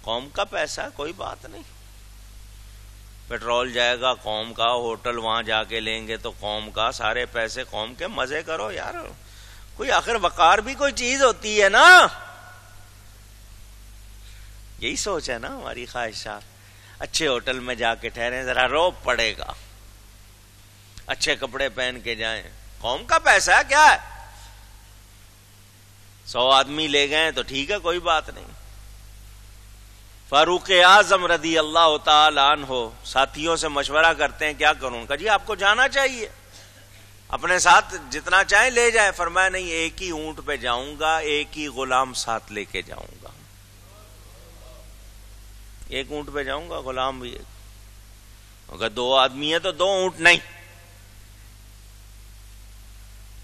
قوم کا پیسہ کوئی بات نہیں، پیٹرول جائے گا قوم کا، ہوٹل وہاں جا کے لیں گے تو قوم کا، سارے پیسے قوم کے، مزے کرو یار، کوئی آخر وقار بھی کوئی چیز ہوتی ہے نا. یہی سوچ ہے نا ہماری خواہشات. اچھے ہوٹل میں جا کے ٹھہریں، ذرا روب پڑے گا، اچھے کپڑے پہن کے جائیں، قوم کا پیسہ ہے کیا ہے، 100 آدمی لے گئے تو ٹھیک ہے کوئی بات نہیں. فاروق اعظم رضی اللہ تعالی عنہ ساتھیوں سے مشورہ کرتے ہیں کیا کروں؟ کہ جی آپ کو جانا چاہیے، اپنے ساتھ جتنا چاہیں لے جائیں. فرمایا نہیں، ایک ہی اونٹ پہ جاؤں گا، ایک ہی غلام ساتھ لے کے جاؤں گا. ایک اونٹ پہ جاؤں گا، غلام بھی ایک. اگر 2 آدمی ہیں تو 2 اونٹ نہیں.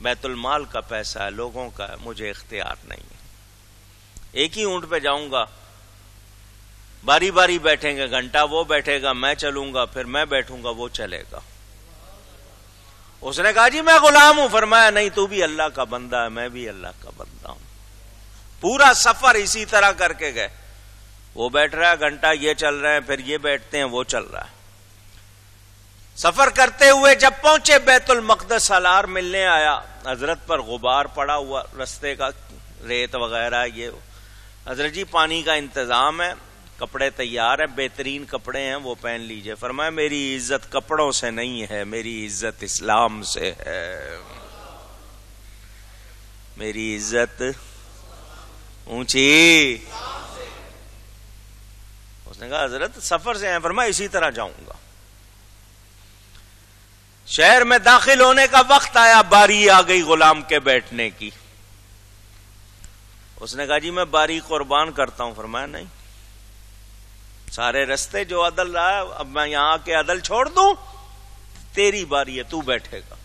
بیت المال کا پیسہ ہے، لوگوں کا ہے، مجھے اختیار نہیں ہے. ایک ہی اونٹ پہ جاؤں گا، باری باری بیٹھیں گے، گھنٹہ وہ بیٹھے گا، میں چلوں گا، پھر میں بیٹھوں گا، وہ چلے گا. اس نے کہا جی میں غلام ہوں. فرمایا نہیں، تو بھی اللہ کا بندہ ہے، میں بھی اللہ کا بندہ ہوں. پورا سفر اسی طرح کر کے گئے. وہ بیٹھ رہا ہے گھنٹہ، یہ چل رہے ہیں، پھر یہ بیٹھتے ہیں، وہ چل رہا ہے. سفر کرتے ہوئے جب پہنچے بیت المقدس، سالار ملنے آیا. حضرت پر غبار پڑا ہوا رستے کا، ریت وغیرہ. یہ حضرت جی پانی کا انتظام ہے، کپڑے تیار ہیں، بہترین کپڑے ہیں، وہ پہن لیجئے. فرمایا میری عزت کپڑوں سے نہیں ہے، میری عزت اسلام سے ہے. میری عزت اونچی. اس نے کہا حضرت سفر سے ہیں. فرمایا اسی طرح جاؤں گا. شہر میں داخل ہونے کا وقت آیا، باری آ گئی غلام کے بیٹھنے کی. اس نے کہا جی میں باری قربان کرتا ہوں. فرمایا نہیں، سارے رستے جو عدل رہا ہے، اب میں یہاں آ کے عدل چھوڑ دوں؟ تیری باری ہے، تو بیٹھے گا.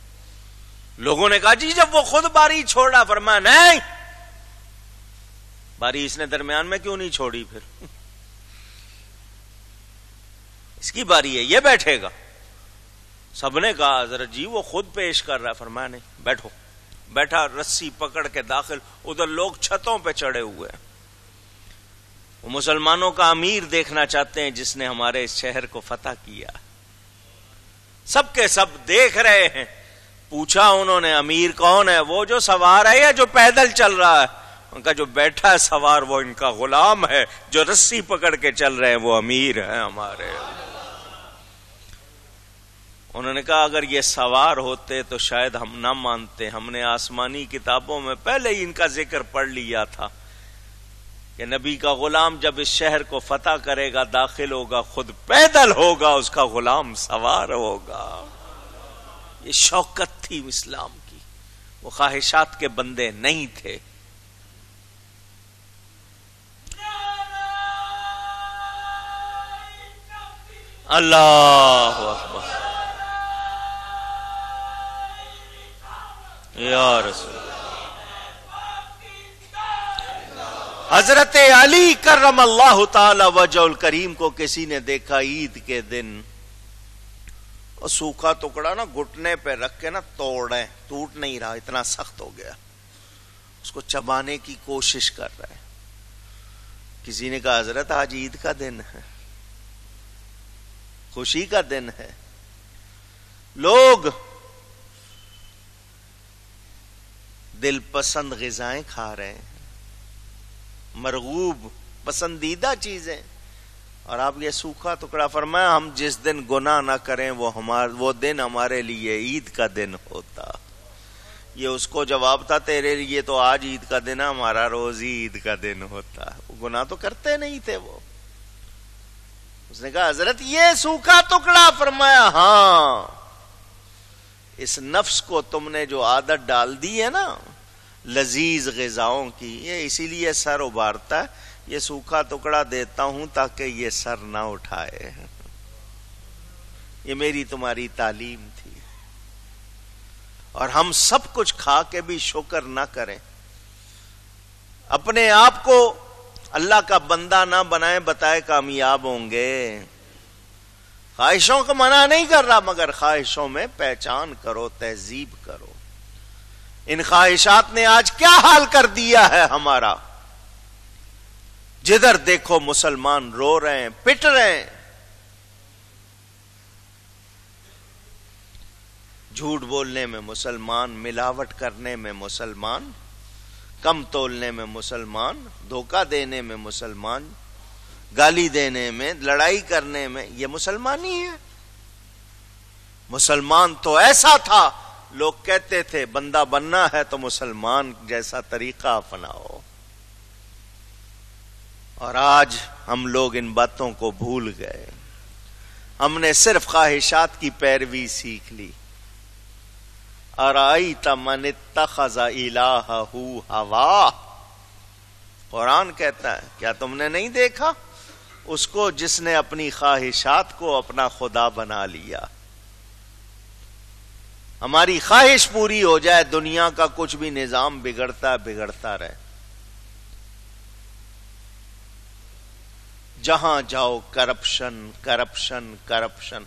لوگوں نے کہا جی جب وہ خود باری چھوڑا. فرمایا نہیں، باری اس نے درمیان میں کیوں نہیں چھوڑی؟ پھر اس کی باری ہے، یہ بیٹھے گا. سب نے کہا حضرت جی وہ خود پیش کر رہا ہے. فرمایا نہیں، بیٹھو. بیٹھا، رسی پکڑ کے داخل. ادھر لوگ چھتوں پہ چڑھے ہوئے ہیں. وہ مسلمانوں کا امیر دیکھنا چاہتے ہیں جس نے ہمارے اس شہر کو فتح کیا. سب کے سب دیکھ رہے ہیں. پوچھا انہوں نے امیر کون ہے؟ وہ جو سوار ہے یا جو پیدل چل رہا ہے؟ ان کا جو بیٹھا ہے سوار وہ ان کا غلام ہے، جو رسی پکڑ کے چل رہے ہیں وہ امیر ہیں ہمارے. انہوں نے کہا اگر یہ سوار ہوتے تو شاید ہم نہ مانتے. ہم نے آسمانی کتابوں میں پہلے ہی ان کا ذکر پڑھ لیا تھا کہ نبی کا غلام جب اس شہر کو فتح کرے گا، داخل ہوگا، خود پیدل ہوگا، اس کا غلام سوار ہوگا. یہ شوکت تھی اسلام کی. وہ خواہشات کے بندے نہیں تھے. اللہ اکبر یا رسول. حضرت علی کرم اللہ تعالی وجہ الکریم کو کسی نے دیکھا عید کے دن، اور سوکھا ٹکڑا نا گھٹنے پہ رکھ کے نا توڑے، ٹوٹ نہیں رہا، اتنا سخت ہو گیا. اس کو چبانے کی کوشش کر رہا ہے. کسی نے کہا حضرت آج عید کا دن ہے، خوشی کا دن ہے، لوگ دل پسند غذائیں کھا رہے ہیں، مرغوب پسندیدہ چیزیں، اور آپ یہ سوکھا ٹکڑا. فرمایا ہم جس دن گناہ نہ کریں وہ دن ہمارے لیے عید کا دن ہوتا. یہ اس کو جواب تھا تیرے لیے تو آج عید کا دن ہے، ہمارا روز ہی عید کا دن ہوتا. وہ گناہ تو کرتے نہیں تھے وہ. اس نے کہا حضرت یہ سوکھا ٹکڑا. فرمایا ہاں، اس نفس کو تم نے جو عادت ڈال دی ہے نا لذیذ غذاؤں کی، یہ اسی لیے سر ابھارتا ہے. یہ سوکھا ٹکڑا دیتا ہوں تاکہ یہ سر نہ اٹھائے. یہ میری تمہاری تعلیم تھی. اور ہم سب کچھ کھا کے بھی شکر نہ کریں، اپنے آپ کو اللہ کا بندہ نہ بنائیں، بتائے کامیاب ہوں گے. خواہشوں کو منع نہیں کر رہا، مگر خواہشوں میں پہچان کرو، تہذیب کرو. ان خواہشات نے آج کیا حال کر دیا ہے ہمارا. جدھر دیکھو مسلمان رو رہے ہیں، پٹ رہے ہیں. جھوٹ بولنے میں مسلمان، ملاوٹ کرنے میں مسلمان، کم تولنے میں مسلمان، دھوکہ دینے میں مسلمان، گالی دینے میں، لڑائی کرنے میں، یہ مسلمان ہی ہے. مسلمان تو ایسا تھا، لوگ کہتے تھے بندہ بننا ہے تو مسلمان جیسا طریقہ اپناؤ. اور آج ہم لوگ ان باتوں کو بھول گئے. ہم نے صرف خواہشات کی پیروی سیکھ لی. ارأیت من اتخذ الہہ ہوا، قرآن کہتا ہے کیا تم نے نہیں دیکھا اس کو جس نے اپنی خواہشات کو اپنا خدا بنا لیا. ہماری خواہش پوری ہو جائے، دنیا کا کچھ بھی نظام بگڑتا رہے. جہاں جاؤ کرپشن کرپشن کرپشن.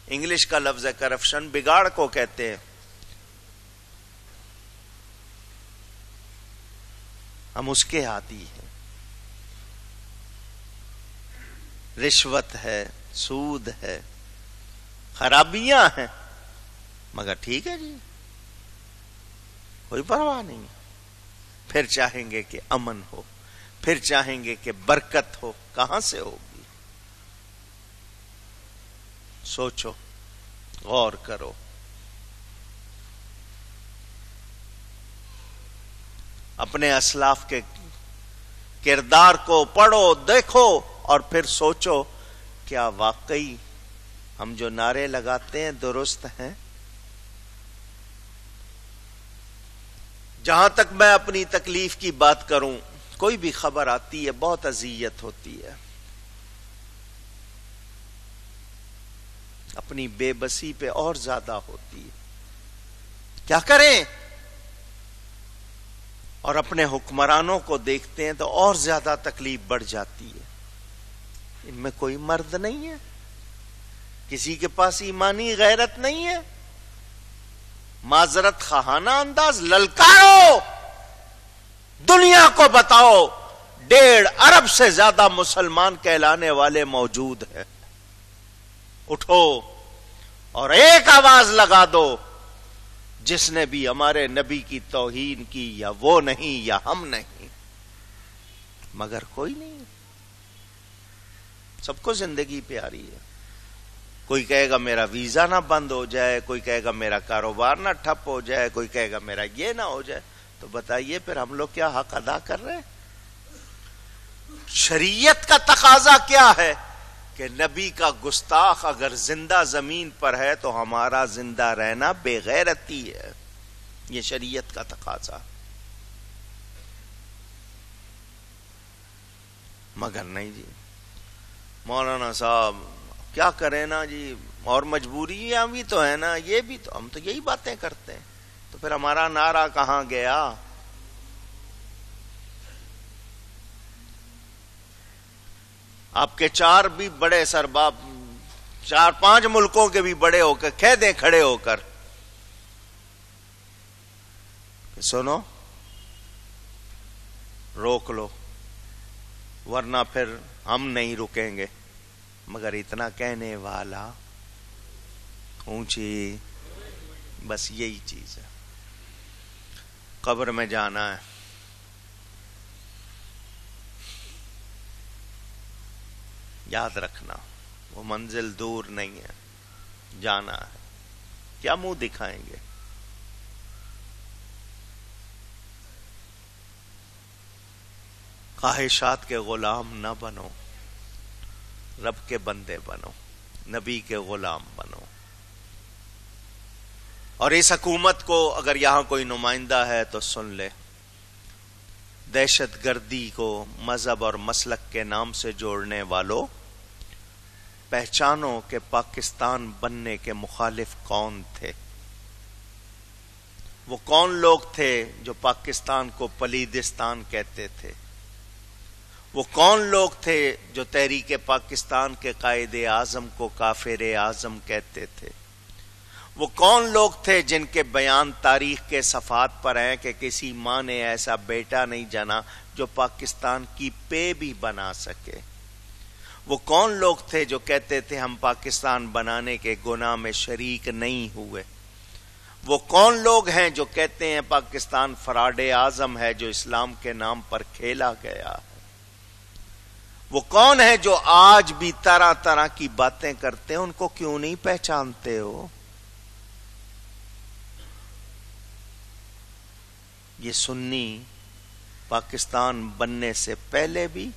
انگلش کا لفظ ہے کرپشن، بگاڑ کو کہتے ہیں. ہم اس کے عادی ہیں. رشوت ہے، سود ہے، خرابیاں ہیں، مگر ٹھیک ہے جی، کوئی پرواہ نہیں. پھر چاہیں گے کہ امن ہو، پھر چاہیں گے کہ برکت ہو. کہاں سے ہوگی؟ سوچو، غور کرو. اپنے اسلاف کے کردار کو پڑھو، دیکھو، اور پھر سوچو کیا واقعی ہم جو نعرے لگاتے ہیں درست ہیں؟ جہاں تک میں اپنی تکلیف کی بات کروں، کوئی بھی خبر آتی ہے بہت اذیت ہوتی ہے. اپنی بے بسی پہ اور زیادہ ہوتی ہے. کیا کریں؟ اور اپنے حکمرانوں کو دیکھتے ہیں تو اور زیادہ تکلیف بڑھ جاتی ہے. ان میں کوئی مرد نہیں ہے، کسی کے پاس ایمانی غیرت نہیں ہے. معذرت خواہانہ انداز، للکارو، دنیا کو بتاؤ 1.5 ارب سے زیادہ مسلمان کہلانے والے موجود ہیں. اٹھو اور ایک آواز لگا دو، جس نے بھی ہمارے نبی کی توہین کی، یا وہ نہیں یا ہم نہیں. مگر کوئی نہیں. سب کو زندگی پیاری ہے. کوئی کہے گا میرا ویزا نہ بند ہو جائے، کوئی کہے گا میرا کاروبار نہ ٹھپ ہو جائے، کوئی کہے گا میرا یہ نہ ہو جائے. تو بتائیے پھر ہم لوگ کیا حق ادا کر رہے ہیں؟ شریعت کا تقاضا کیا ہے کہ نبی کا گستاخ اگر زندہ زمین پر ہے تو ہمارا زندہ رہنا بے غیرتی ہے. یہ شریعت کا تقاضا. مگر نہیں جی، مولانا صاحب کیا کریں نا جی، اور مجبوریاں بھی تو ہے نا، یہ بھی تو، ہم تو یہی باتیں کرتے ہیں. تو پھر ہمارا نعرہ کہاں گیا؟ آپ کے 4 بھی بڑے سرباب، 4-5 ملکوں کے بھی بڑے ہو کر کہہ دیں کھڑے ہو کر، سنو روک لو ورنہ پھر ہم نہیں رکیں گے. مگر اتنا کہنے والا اونچی، بس یہی چیز ہے. قبر میں جانا ہے، یاد رکھنا وہ منزل دور نہیں ہے، جانا ہے. کیا منہ دکھائیں گے؟ خواہشات کے غلام نہ بنو، رب کے بندے بنو، نبی کے غلام بنو. اور اس حکومت کو اگر یہاں کوئی نمائندہ ہے تو سن لے، دہشت گردی کو مذہب اور مسلک کے نام سے جوڑنے والوں، پہچانو کہ پاکستان بننے کے مخالف کون تھے. وہ کون لوگ تھے جو پاکستان کو پلیدستان کہتے تھے؟ وہ کون لوگ تھے جو تحریک پاکستان کے قائد اعظم کو کافر اعظم کہتے تھے؟ وہ کون لوگ تھے جن کے بیان تاریخ کے صفحات پر ہیں کہ کسی ماں نے ایسا بیٹا نہیں جنا جو پاکستان کی پے بھی بنا سکے؟ وہ کون لوگ تھے جو کہتے تھے ہم پاکستان بنانے کے گناہ میں شریک نہیں ہوئے؟ وہ کون لوگ ہیں جو کہتے ہیں پاکستان فراڈ اعظم ہے جو اسلام کے نام پر کھیلا گیا ہے؟ وہ کون ہے جو آج بھی طرح طرح کی باتیں کرتے ہیں؟ ان کو کیوں نہیں پہچانتے ہو؟ یہ سنی پاکستان بننے سے پہلے بھی،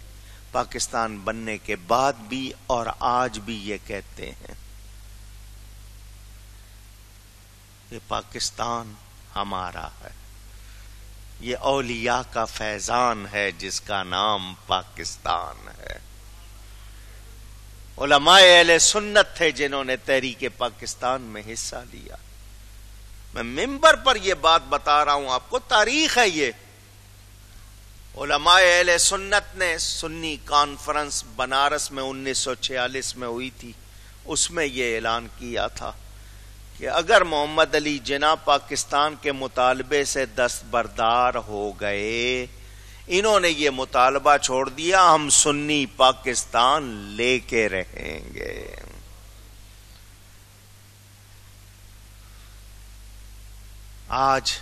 پاکستان بننے کے بعد بھی، اور آج بھی یہ کہتے ہیں یہ پاکستان ہمارا ہے، یہ اولیاء کا فیضان ہے جس کا نام پاکستان ہے۔ علماء اہل سنت تھے جنہوں نے تحریک پاکستان میں حصہ لیا۔ میں ممبر پر یہ بات بتا رہا ہوں آپ کو، تاریخ ہے یہ۔ علماء اہل سنت نے سنی کانفرنس بنارس میں 1946 میں ہوئی تھی، اس میں یہ اعلان کیا تھا کہ اگر محمد علی جناح پاکستان کے مطالبے سے دستبردار ہو گئے، انہوں نے یہ مطالبہ چھوڑ دیا، ہم سنی پاکستان لے کے رہیں گے۔ آج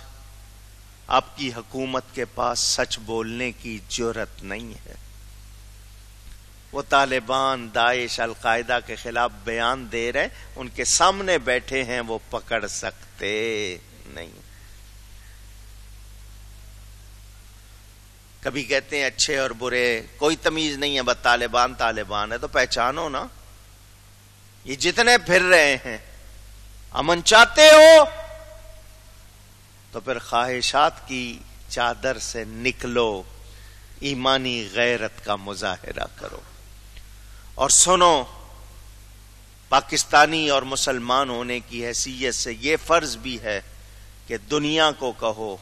آپ کی حکومت کے پاس سچ بولنے کی جرأت نہیں ہے۔ وہ طالبان، داعش، القاعدہ کے خلاف بیان دے رہے، ان کے سامنے بیٹھے ہیں، وہ پکڑ سکتے نہیں۔ کبھی کہتے ہیں اچھے اور برے، کوئی تمیز نہیں ہے، بس طالبان طالبان ہے، تو پہچانو نا۔ یہ جتنے پھر رہے ہیں، امن چاہتے ہو تو پھر خواہشات کی چادر سے نکلو، ایمانی غیرت کا مظاہرہ کرو۔ اور سنو، پاکستانی اور مسلمان ہونے کی حیثیت سے یہ فرض بھی ہے کہ دنیا کو کہو،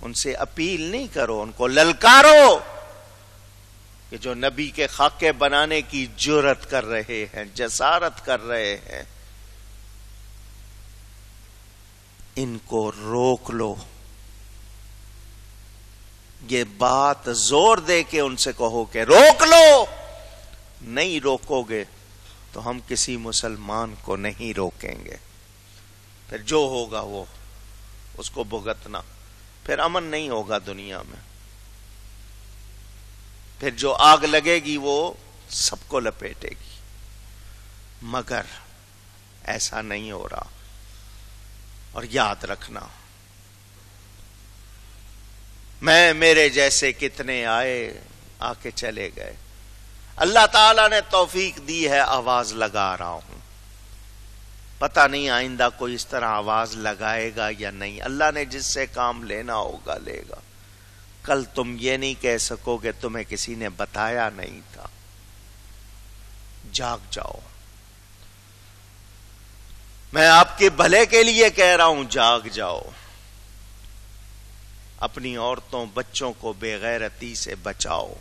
ان سے اپیل نہیں کرو، ان کو للکارو کہ جو نبی کے خاکے بنانے کی جرأت کر رہے ہیں، جسارت کر رہے ہیں، ان کو روک لو۔ یہ بات زور دے کے ان سے کہو کہ روک لو۔ نہیں روکو گے تو ہم کسی مسلمان کو نہیں روکیں گے، پھر جو ہوگا وہ اس کو بھگتنا، پھر امن نہیں ہوگا دنیا میں، پھر جو آگ لگے گی وہ سب کو لپیٹے گی۔ مگر ایسا نہیں ہو رہا۔ اور یاد رکھنا، میرے جیسے کتنے آئے، آ کے چلے گئے۔ اللہ تعالیٰ نے توفیق دی ہے، آواز لگا رہا ہوں، پتہ نہیں آئندہ کوئی اس طرح آواز لگائے گا یا نہیں۔ اللہ نے جس سے کام لینا ہوگا لے گا۔ کل تم یہ نہیں کہہ سکو کہ تمہیں کسی نے بتایا نہیں تھا۔ جاگ جاؤ، میں آپ کے بھلے کے لیے کہہ رہا ہوں، جاگ جاؤ۔ اپنی عورتوں بچوں کو بے غیرتی سے بچاؤ،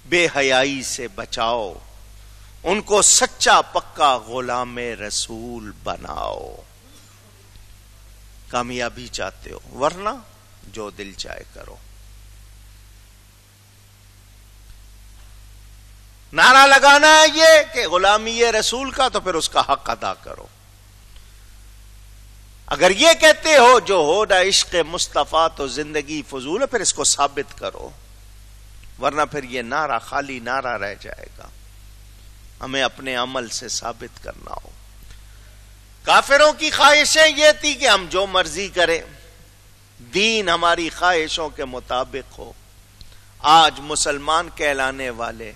بے حیائی سے بچاؤ، ان کو سچا پکا غلام رسول بناؤ۔ کامیابی چاہتے ہو، ورنہ جو دل چاہے کرو۔ نعرہ لگانا ہے یہ کہ غلامی رسول کا، تو پھر اس کا حق ادا کرو۔ اگر یہ کہتے ہو جو ہو نہ عشق مصطفیٰ تو زندگی فضول ہے، پھر اس کو ثابت کرو، ورنہ پھر یہ نعرہ خالی نعرہ رہ جائے گا۔ ہمیں اپنے عمل سے ثابت کرنا ہو۔ کافروں کی خواہشیں یہ تھی کہ ہم جو مرضی کریں، دین ہماری خواہشوں کے مطابق ہو۔ آج مسلمان کہلانے والے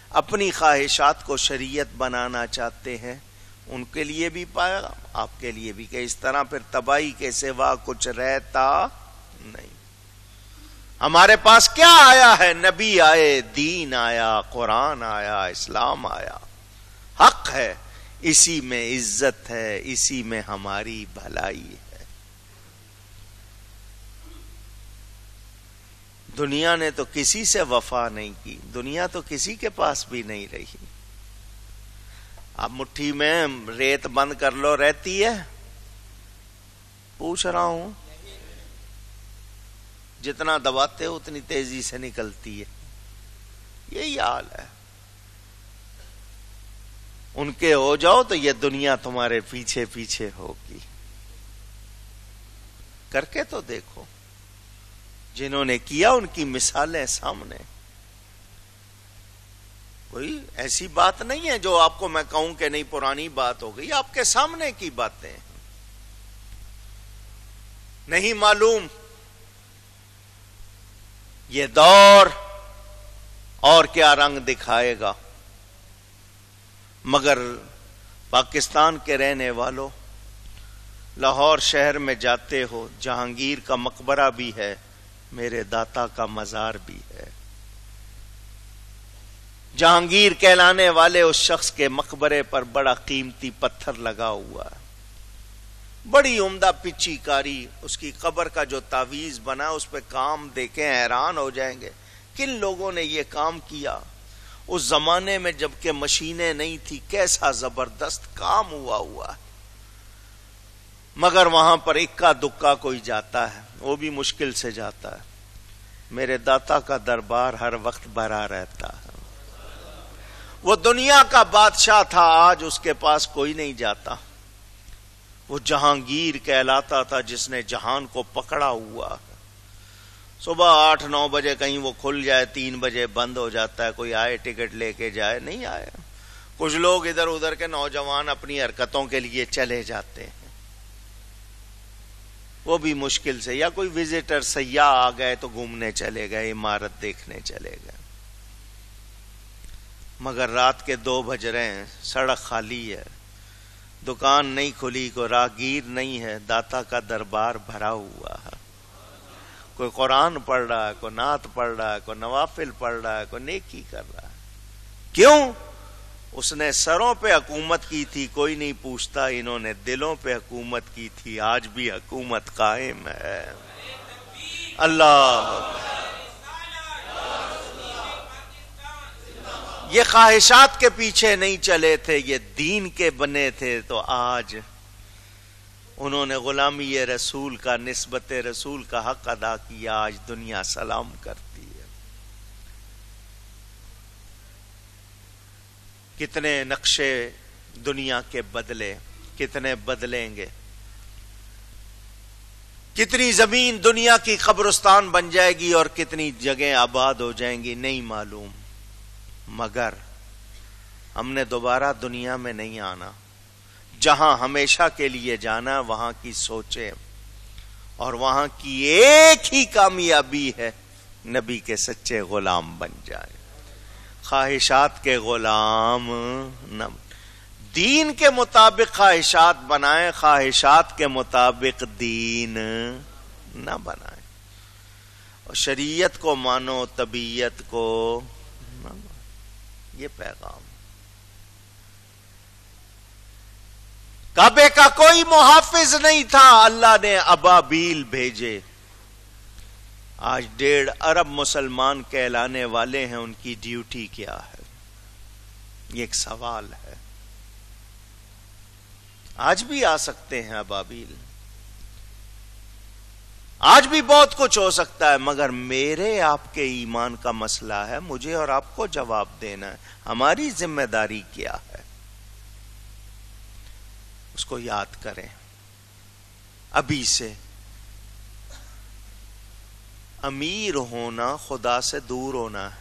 اپنی خواہشات کو شریعت بنانا چاہتے ہیں، ان کے لیے بھی پایا، آپ کے لیے بھی، کہ اس طرح پھر تباہی کے سوا کچھ رہتا نہیں۔ ہمارے پاس کیا آیا ہے؟ نبی آئے، دین آیا، قرآن آیا، اسلام آیا، حق ہے، اسی میں عزت ہے، اسی میں ہماری بھلائی ہے۔ دنیا نے تو کسی سے وفا نہیں کی، دنیا تو کسی کے پاس بھی نہیں رہی۔ اب مٹھی میں ریت بند کر لو، رہتی ہے؟ پوچھ رہا ہوں، جتنا دباتے ہو اتنی تیزی سے نکلتی ہے. یہی حال ہے. ان کے ہو جاؤ تو یہ دنیا تمہارے پیچھے پیچھے ہوگی. کر کے تو دیکھو. جنہوں نے کیا ان کی مثالیں سامنے. کوئی ایسی بات نہیں ہے جو آپ کو میں کہوں کہ نہیں پرانی بات ہو گئی. آپ کے سامنے کی باتیں. نہیں معلوم یہ دور اور کیا رنگ دکھائے گا، مگر پاکستان کے رہنے والوں، لاہور شہر میں جاتے ہو، جہانگیر کا مقبرہ بھی ہے، میرے داتا کا مزار بھی ہے. جہانگیر کہلانے والے اس شخص کے مقبرے پر بڑا قیمتی پتھر لگا ہوا ہے، بڑی عمدہ پچی کاری. اس کی قبر کا جو تعویذ بنا اس پہ کام دیکھیں حیران ہو جائیں گے. کن لوگوں نے یہ کام کیا؟ اس زمانے میں جبکہ مشینیں نہیں تھی، کیسا زبردست کام ہوا ہے. مگر وہاں پر اکا دکا کوئی جاتا ہے، وہ بھی مشکل سے جاتا ہے. میرے داتا کا دربار ہر وقت بھرا رہتا ہے. وہ دنیا کا بادشاہ تھا، آج اس کے پاس کوئی نہیں جاتا. وہ جہانگیر کہلاتا تھا جس نے جہان کو پکڑا ہوا ہے. صبح 8-9 بجے کہیں وہ کھل جائے، 3 بجے بند ہو جاتا ہے. کوئی آئے ٹکٹ لے کے جائے، نہیں آئے. کچھ لوگ ادھر ادھر کے نوجوان اپنی حرکتوں کے لیے چلے جاتے ہیں، وہ بھی مشکل سے. یا کوئی وزٹر سیاح آ گئے تو گھومنے چلے گئے، عمارت دیکھنے چلے گئے. مگر رات کے 2 بج رہے ہیں، سڑک خالی ہے، دکان نہیں کھلی، کوئی راہگیر نہیں ہے، داتا کا دربار بھرا ہوا ہے. کوئی قرآن پڑھ رہا ہے، کوئی نعت پڑھ رہا ہے، کوئی نوافل پڑھ رہا ہے، کوئی نیکی کر رہا ہے. کیوں؟ اس نے سروں پہ حکومت کی تھی، کوئی نہیں پوچھتا. انہوں نے دلوں پہ حکومت کی تھی، آج بھی حکومت قائم ہے. اللہ، یہ خواہشات کے پیچھے نہیں چلے تھے، یہ دین کے بنے تھے. تو آج انہوں نے غلامی رسول کا، نسبت رسول کا حق ادا کیا. آج دنیا سلام کرتی ہے. کتنے نقشے دنیا کے بدلے، کتنے بدلیں گے. کتنی زمین دنیا کی قبرستان بن جائے گی اور کتنی جگہیں آباد ہو جائیں گی، نہیں معلوم. مگر ہم نے دوبارہ دنیا میں نہیں آنا. جہاں ہمیشہ کے لیے جانا، وہاں کی سوچیں اور وہاں کی ایک ہی کامیابی ہے، نبی کے سچے غلام بن جائیں. خواہشات کے غلام نہ، دین کے مطابق خواہشات بنائیں، خواہشات کے مطابق دین نہ بنائیں. اور شریعت کو مانو، طبیعت کو نہ مانو. یہ پیغام. کعبے کا کوئی محافظ نہیں تھا، اللہ نے ابابیل بھیجے. آج 1.5 ارب مسلمان کہلانے والے ہیں، ان کی ڈیوٹی کیا ہے؟ یہ ایک سوال ہے. آج بھی آ سکتے ہیں ابابیل، آج بھی بہت کچھ ہو سکتا ہے، مگر میرے آپ کے ایمان کا مسئلہ ہے، مجھے اور آپ کو جواب دینا ہے. ہماری ذمہ داری کیا ہے؟ اس کو یاد کریں ابھی سے. امیر ہونا خدا سے دور ہونا ہے.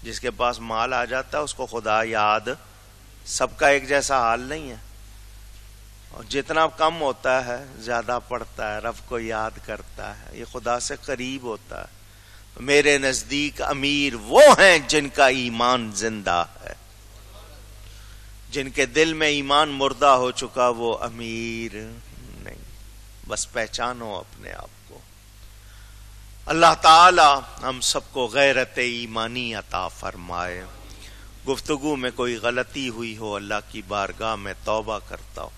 جس کے پاس مال آ جاتا ہے اس کو خدا یاد، سب کا ایک جیسا حال نہیں ہے. اور جتنا کم ہوتا ہے زیادہ پڑھتا ہے، رب کو یاد کرتا ہے، یہ خدا سے قریب ہوتا ہے. میرے نزدیک امیر وہ ہیں جن کا ایمان زندہ ہے. جن کے دل میں ایمان مردہ ہو چکا وہ امیر نہیں. بس پہچانو اپنے آپ کو. اللہ تعالی ہم سب کو غیرت ایمانی عطا فرمائے. گفتگو میں کوئی غلطی ہوئی ہو، اللہ کی بارگاہ میں توبہ کرتا ہوں.